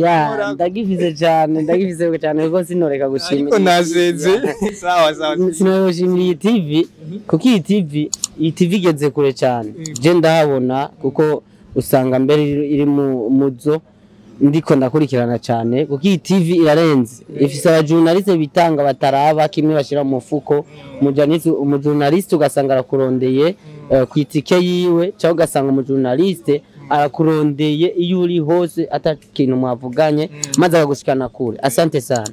Ya ndagivize cyane kuko sinoreka gushimira ariko nazeze sawa sinoshimira iyi TV kuko iyi TV igeze kure cyane je ndahabona kuko usanga mbere iri mu muzo ndiko ndakurikirana cyane kuko iyi TV irarenze ifise abajournaliste bitanga bataraba kimwe bashira mu mufuko umujournaliste ugasanga arakurondeye kwitike yiwe cyangwa ugasanga umujournaliste arakurondeye iyo uri hose atakintu mwavuganye maze akagushikana kure. Asante sana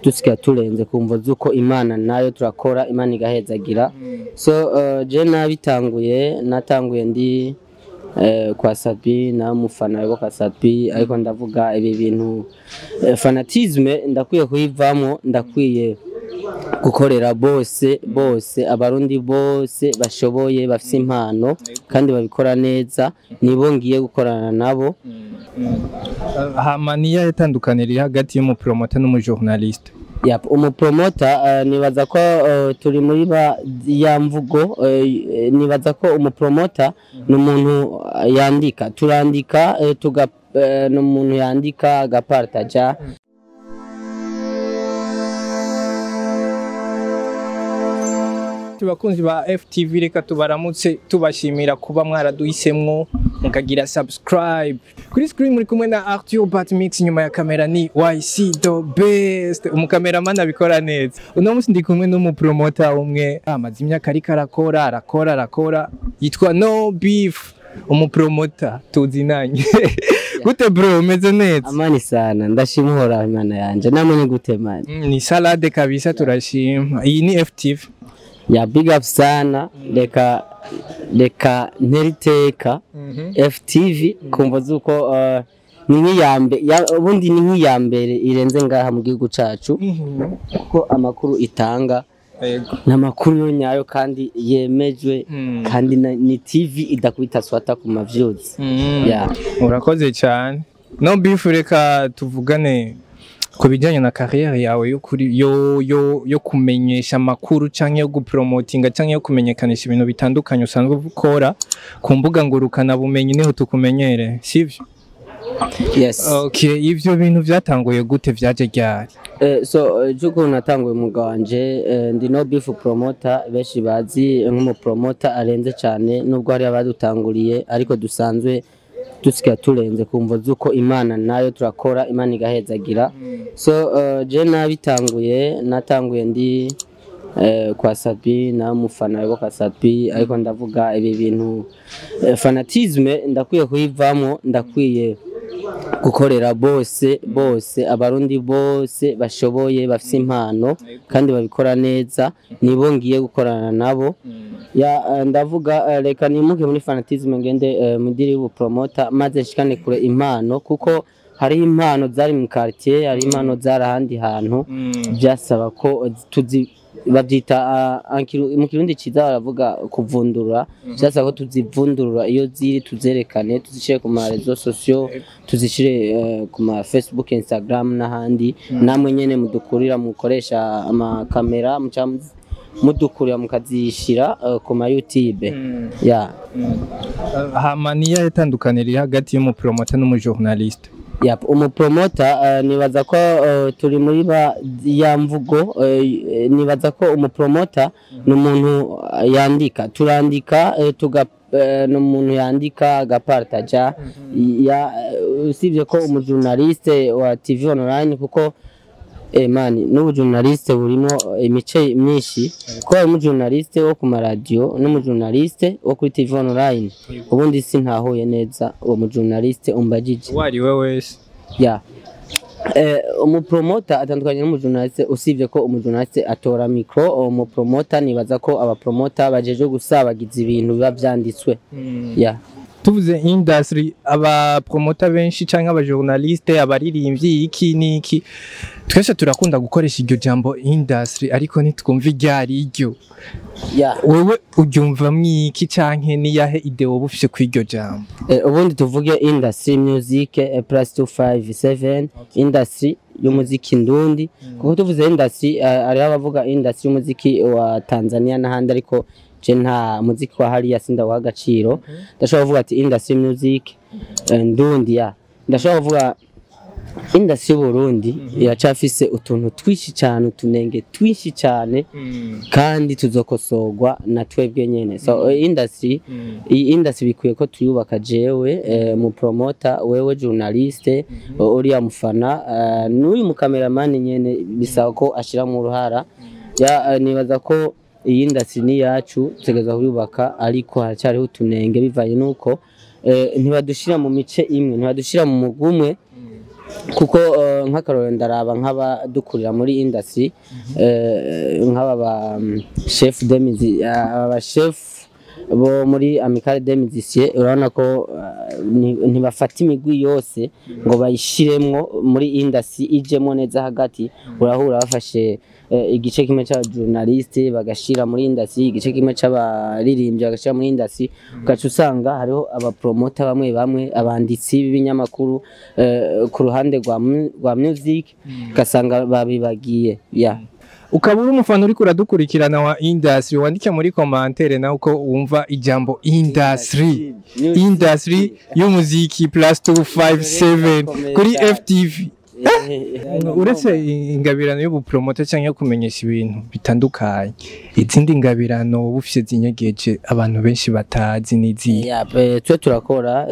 tusika turenze kumva zuko Imana nayo turakora Imana igahezagira. So je natanguye ndi kwa Sabi na mufana wa Sabi ariko ndavuga ibi bintu fanatisme ndakwiye kuyivamo ndakwiye gukorera bose abarundi bose bashoboye bafite impano kandi babikora neza nibo ngiye gukorana nabo. Hamaniya yatandukanira hagati y'umupromoter n'umujournaliste. Yap umupromoter nibaza ko turi muri ya mvugo nibaza ko umupromoter n'umuntu yandika turandika n'umuntu yandika agapartaja. Bakunzi ba FTV reka tubaramutse tubashimira kuba mwaraduhisemwo mukagira subscribe kuri screen muri kumwe na Arthur Batmix nyuma ya kamera ni YC the best umukameraman abikora neza. Uno munsi ndi kumwe n'umupromoter umwe amaze imyaka ariko arakora yitwa No Beef umupromoter tuzinanye. Gute bro umeze neza? Amani sana ndashimura Imana yanje namwe ni gute man? Ni salade kabisa turashima. Iyi ni FTV ya big up sana leka neriteka FTV kumva zuko ni nk'iyambere irenze ngaha mu gihugu cacu kuko amakuru itanga n'amakuru yo nyayo kandi yemejwe kandi ni TV idakubita swata ku ma views. Urakoze cyane. No Beef reka tuvugane ku bijyanye na career yawe yo kumenyesha amakuru canke yo gupromotinga canke yo kumenyekanisha ibintu bitandukanye usanzwe ukora ku mbuga ngurukana bumenyi niho tukumenyere sivyo? Yes. Okay, ivyo bintu vyatanguye gute vyaje ryari? Juko natanguye umuganje ndi No Beef promoter beshi bazi nk'umupromoter arenze cyane nubwo hari abadutanguriye ariko dusanzwe tusika turenze kumva zuko Imana nayo turakora Imana igahezagira. Je natanguye ndi kwa Sabi na mufana wa Sabi ariko ndavuga ibi bintu fanatisme ndakwiye kuyivamo ndakwiye gukorera bose abarundi bose bashoboye bafite impano kandi babikora neza nibo ngiye gukorana nabo. Ndavuga reka nimuke muri fanatisme ngende mudiri bu promoter maze nshikane kure impano kuko hari impano zari mu quartier hari impano zari ahandi hantu byasaba ko babyita mu kirundi ciza baravuga kuvundura byasaba ko tuzivundurura iyo ziri tuzerekane tuzishire ku ma réseaux sociaux tuzishire ku ma Facebook Instagram n'ahandi namwe nyene mudukurira mukoresha ama kamera mudukurira mukazishira ku ma YouTube. Hamaniya yatandukanira hagati y'umupromoter n'umujournaliste. Yap umupromoter nibaza ko turi muri ya mvugo nibaza ko umupromoter n'umuntu yandika turandika n'umuntu yandika agapartaja. Usibye ko umujournaliste wa TV online kuko mani n'ubujournaliste burimo imice myinshi ko umujournaliste wo ku radio n'umujournaliste wo kuri TV online ubundi sintahuye neza uwo mujournaliste umbajije wari we wese. Umupromoter atandukanye n'umujournaliste usibye ko umujournaliste atora micro umupromoter nibaza ko abapromoter bajeje gusabagiza ibintu biba byanditswe. Tuvuze industry aba promoter benshi canke aba journaliste abaririmbyi iki niki twese turakunda gukoresha iryo jambo industry ariko nitwumva iryari iryo. Wewe uryumva mwiki canke niyahe ideo bufishe kw'iryo jambo? Ubundi tuvuge industry music +257 industry y'umuziki ndundi kuko tuvuze industry ari abavuga industry y'umuziki wa Tanzania n'ahandi ariko je nta muziki wa hariya sinda wa agaciro ndashobora kuvuga ati industry music ndundi ndashobora kuvuga industry y'Uburundi iracafise utuntu twinshi cyane, utunenge twinshi cyane, kandi tuzokosorwa na twebwe nyene. So industry bikwiye ko tuyubaka jewe mu promoter, wewe journaliste, uriya mufana, n'uyu mu cameraman nyene bisaba ko ashira mu ruhara. Nibaza ko iyi industry ni yacu, tegeza kuyubaka, ariko haracyariho utunenge bivaye nuko ntibadushira mu mice imwe, ntibadushira mu mugumwe, kuko nk'akarorero ndaraba nk'abadukurira muri industry, nk'aba ba chef de musique, aba chef bo muri Amicale des Musiciens, urabona ko ntibafata imigwi yose ngo bayishiremwo muri industry ijemo neza hagati. Urahura bafashe igice kimwe cy'aba journaliste bagashira muri industry, igice kimwe cy'abaririmbyi bagashira muri industry, ugaca usanga hariho aba promoter bamwe abanditsi b'ibinyamakuru ku ruhande rwa music, ugasanga babibagiye. Ukaba uri umufana uriko uradukurikirana wa industry, wandike muri commentaire nawe uko wumva ijambo industry y'umuziki +257 kuri FTV. Uretse ingabirano y'ubupromote cyangwa kumenyesha ibintu bitandukanye, izindi ngabirano bufise zinyegeje abantu benshi batazi n'izi. Twe turakora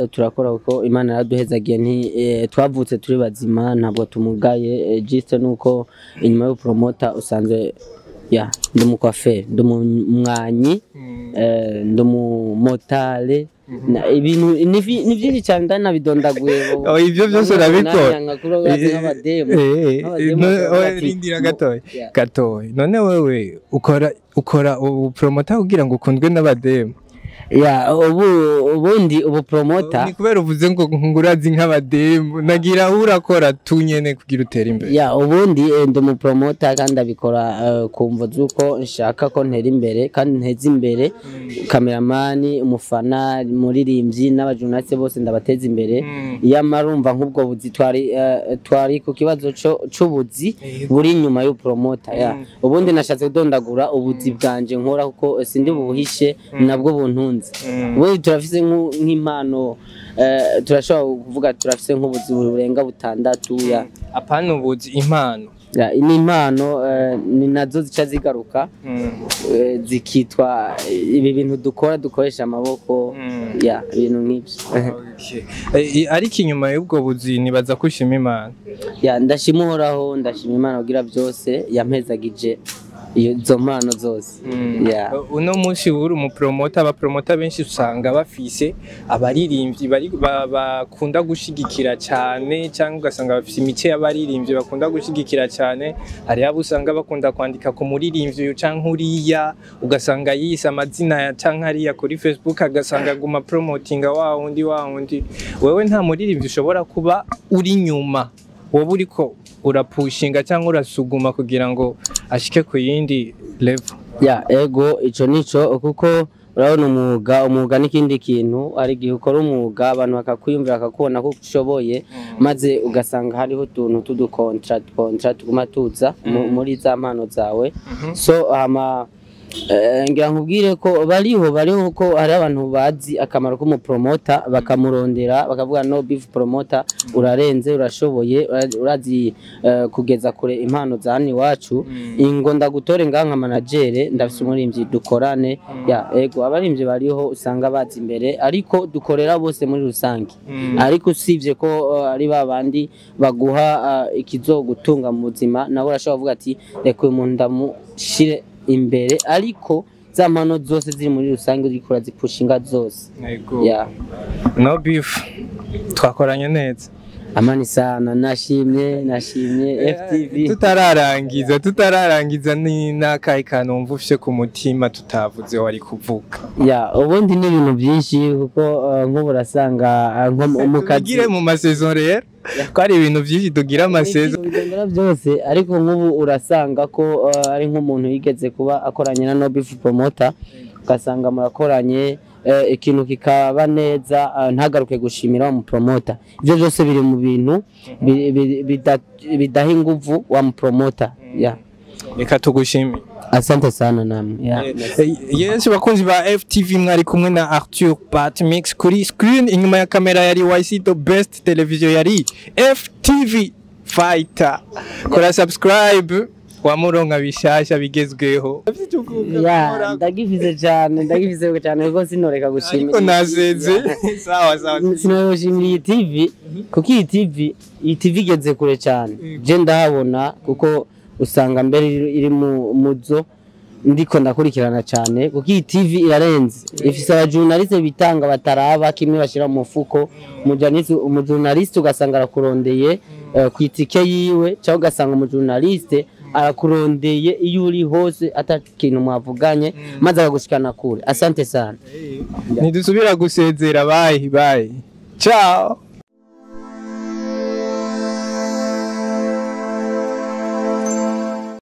kuko Imana yaraduhezagiye, twavutse turi bazima, ntabwo tumugaye. Juste nuko inyuma y'ubupromoter usanzwe ndi umukwaferi, ndi umwanyi, ndi umumotari, ibintu ni byinshi cyane ndanabidondaguye. Ibyo byose urabikora. Rindira gatoya. None wewe ukora ubupromoter kugira ngo ukundwe n'abademu? Ubundi ubupromoter ni kubera uvuze ngo ngurazi nk'abademu, nagira urakora tunyene kugira utera imbere. Ubundi ndi umupromoter kandi abikora kumva zuko nshaka ko ntera imbere kandi nteza imbere cameraman, umufana, muririmbyi n'abajournaliste bose ndabateza imbere. Yamarumva nk'ubwo buzi twari ku kibazo c'ubuzi buri nyuma y'upromoter. Ubundi nashatse kudondagura ubuzi bwanje nkora kuko sindi bubuhishe, nabwo buntunze. Wewe turafise nk'impano, turashobora kuvuga turafise nk'ubuzi burenga 6. Apana ubuzi, impano. Ni impano, ni nazo zica zigaruka zikitwa ibi bintu dukoresha amaboko, ibintu nk'ibyo. Ariko inyuma y'ubwo buzi nibaza ko ushima Imana. Ndashima Uhoraho, ndashima Imana kugira byose yampezagije izo mpano zose. Uno munsi uri umupromoter, abapromoter benshi usanga bafise abaririmbyi bakunda gushigikira cyane, cyangwa ugasanga bafise imice y'abaririmbyi bakunda gushigikira cyane. Hari abo usanga bakunda kwandika ku muririmbyi cyangwa uriya, ugasanga yise amazina ya cyangwa hariya kuri Facebook, agasanga guma promoting wa wundi. Wewe nta muririmbyi ushobora kuba uri nyuma, wowe uriko urapushinga cyangwa urasuguma kugira ngo ashike ku yindi level? Ego ico nico, kuko urabona umwuga n'ikindi kintu. ari gihe ukora umwuga abantu bakakwiyumvira bakakubona ko ushoboye, maze ugasanga hariho utuntu tudukontra tuguma tuza muri za mpano zawe. So ngira nkubwire ko bariho ko hari abantu bazi akamaro k'umupromoter, bakamurondera bakavuga no beef promoter urarenze, urashoboye, urazi kugeza kure impano za hano iwacu, ingo ndagutore nka manager, ndafise umurimbyi dukorane. Ego abarimvyi bariho usanga bazi imbere, ariko dukorera bose muri rusange. Ariko usivye ko ari babandi baguha ikizogutunga mu buzima, nawe urashobora kuvuga ati reka uyu muntu ndamushire imbere, ariko za mpano zose ziri muri rusange zikora zipushinga zose. No beef, twakoranye neza. Amani sana, nashimye FTV. Tutararangiza ni nakaye kantu wumva ufite ku mutima tutavuze wari kuvuga? Ubundi ni ibintu byinshi, kuko nk'ubu urasanga nko mu kazi tugire mu masaison rero ko ari ibintu byinshi tugira amasaison byose, ariko nk'ubu urasanga ko ari nk'umuntu yigeze kuba akoranye na No Beef Promoter, ugasanga murakoranye ikintu kikaba neza, ntagaruke gushimira mu promoter. Ibyo byose biri mu bintu bidaha inguvu wa mu promoter. Reka tugushimire. asante sana namwe. Yes, bakunzi ba FTV mwari kumwe na Arthur Batmix kuri screen, inyuma ya kamera yari YC the best television yari FTV Fighter. Kora subscribe wa muronka bishasha bigezweho. Ndagivize cyane kuko sinoreka gushimira. Ariko nazeze. Sawa. Sinoshimira iyi TV kuko iyi TV igeze kure cyane. Je ndahabona kuko usanga mbere iri mu muzo ndiko ndakurikirana cyane kuko iyi TV irarenze. Ifise abajournaliste bitanga bataraba kimwe bashira mu mufuko, umujournaliste ugasanga arakurondeye kwitike yiwe cyangwa ugasanga umujournaliste arakurondeye iyo uri hose atakintu mwavuganye maze akagushikana kure. Asante sana. Nidusubira gusezera, bye. Ciao.